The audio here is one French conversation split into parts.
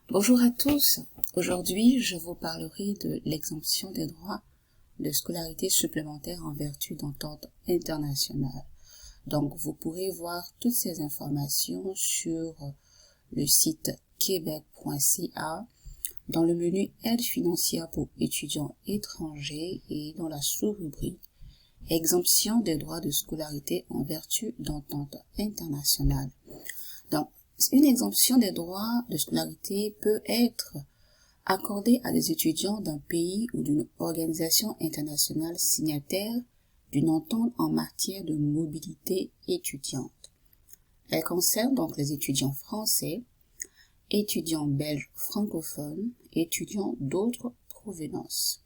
Bonjour à tous. Aujourd'hui, je vous parlerai de l'exemption des droits de scolarité supplémentaire en vertu d'entente internationale. Donc, vous pourrez voir toutes ces informations sur le site québec.ca dans le menu Aide financière pour étudiants étrangers et dans la sous-rubrique Exemption des droits de scolarité en vertu d'entente internationale. Donc, une exemption des droits de scolarité peut être accordée à des étudiants d'un pays ou d'une organisation internationale signataire d'une entente en matière de mobilité étudiante. Elle concerne donc les étudiants français, étudiants belges francophones, étudiants d'autres provenances.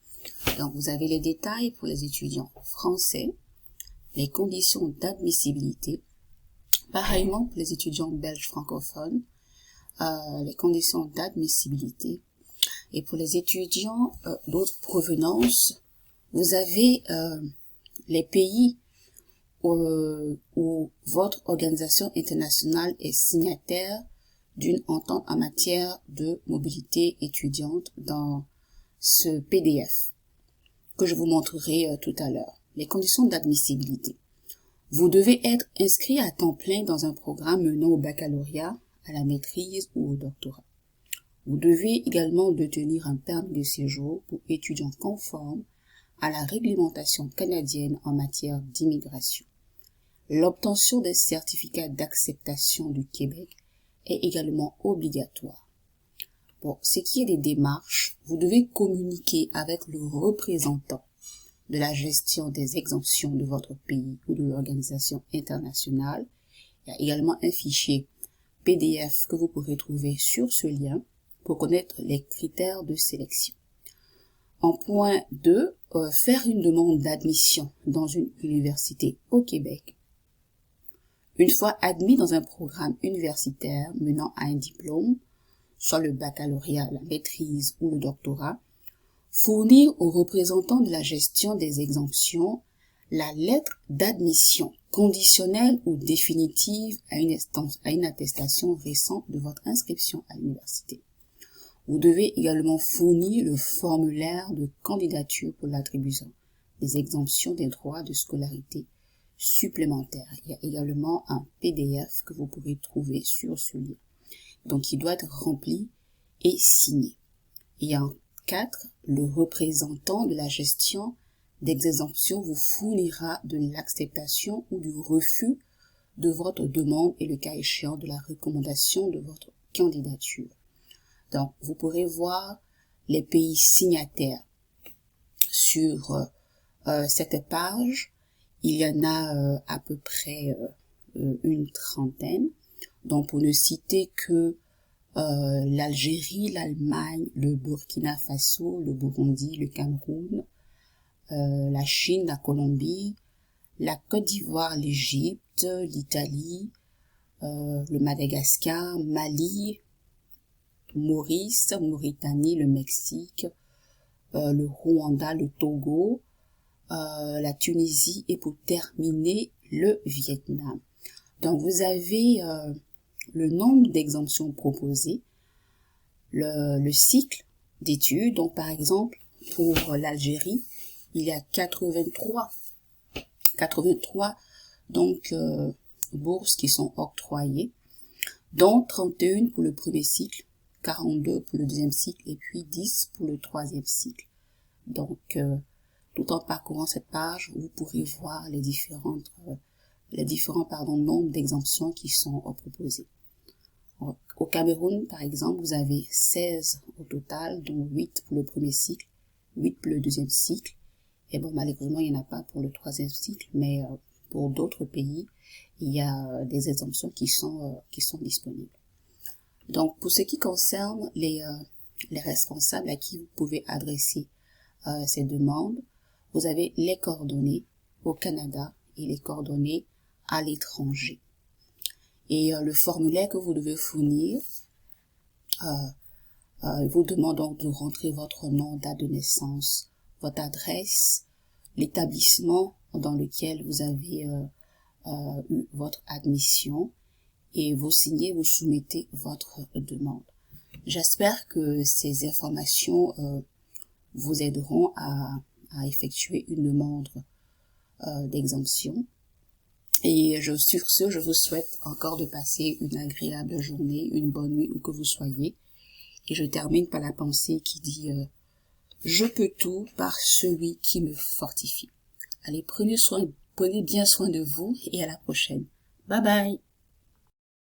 Donc, vous avez les détails pour les étudiants français, les conditions d'admissibilité, pareillement pour les étudiants belges francophones, les conditions d'admissibilité. Et pour les étudiants d'autres provenances, vous avez les pays où votre organisation internationale est signataire d'une entente en matière de mobilité étudiante dans ce PDF que je vous montrerai tout à l'heure. Les conditions d'admissibilité. Vous devez être inscrit à temps plein dans un programme menant au baccalauréat, à la maîtrise ou au doctorat. Vous devez également détenir un permis de séjour pour étudiants conformes à la réglementation canadienne en matière d'immigration. L'obtention des certificats d'acceptation du Québec est également obligatoire. Pour ce qui est des démarches, vous devez communiquer avec le représentant de la gestion des exemptions de votre pays ou de l'organisation internationale. Il y a également un fichier PDF que vous pourrez trouver sur ce lien pour connaître les critères de sélection. En point 2, faire une demande d'admission dans une université au Québec. Une fois admis dans un programme universitaire menant à un diplôme, soit le baccalauréat, la maîtrise ou le doctorat, fournir aux représentants de la gestion des exemptions la lettre d'admission conditionnelle ou définitive à une attestation récente de votre inscription à l'université. Vous devez également fournir le formulaire de candidature pour l'attribution des exemptions des droits de scolarité supplémentaires. Il y a également un PDF que vous pourrez trouver sur ce lien. Donc, il doit être rempli et signé. Il y a un 4, le représentant de la gestion des exemptions vous fournira de l'acceptation ou du refus de votre demande et le cas échéant de la recommandation de votre candidature. Donc, vous pourrez voir les pays signataires sur cette page. Il y en a à peu près une trentaine. Donc, pour ne citer que l'Algérie, l'Allemagne, le Burkina Faso, le Burundi, le Cameroun, la Chine, la Colombie, la Côte d'Ivoire, l'Égypte, l'Italie, le Madagascar, Mali, Maurice, Mauritanie, le Mexique, le Rwanda, le Togo, la Tunisie et pour terminer, le Vietnam. Donc, vous avez le nombre d'exemptions proposées, le cycle d'études. Donc, par exemple, pour l'Algérie, il y a 83 donc bourses qui sont octroyées, dont 31 pour le premier cycle, 42 pour le deuxième cycle et puis 10 pour le troisième cycle. Donc, tout en parcourant cette page, vous pourrez voir les différents nombres d'exemptions qui sont proposées. Au Cameroun, par exemple, vous avez 16 au total, dont 8 pour le premier cycle, 8 pour le deuxième cycle. Et bon, malheureusement, il n'y en a pas pour le troisième cycle, mais pour d'autres pays, il y a des exemptions qui sont disponibles. Donc, pour ce qui concerne les responsables à qui vous pouvez adresser ces demandes, vous avez les coordonnées au Canada et les coordonnées à l'étranger. Et le formulaire que vous devez fournir vous demande donc de rentrer votre nom, date de naissance, votre adresse, l'établissement dans lequel vous avez eu votre admission et vous signez, vous soumettez votre demande. J'espère que ces informations vous aideront à effectuer une demande d'exemption. Et sur ce, je vous souhaite encore de passer une agréable journée, une bonne nuit où que vous soyez. Et je termine par la pensée qui dit je peux tout par celui qui me fortifie. Allez, prenez bien soin de vous et à la prochaine. Bye bye.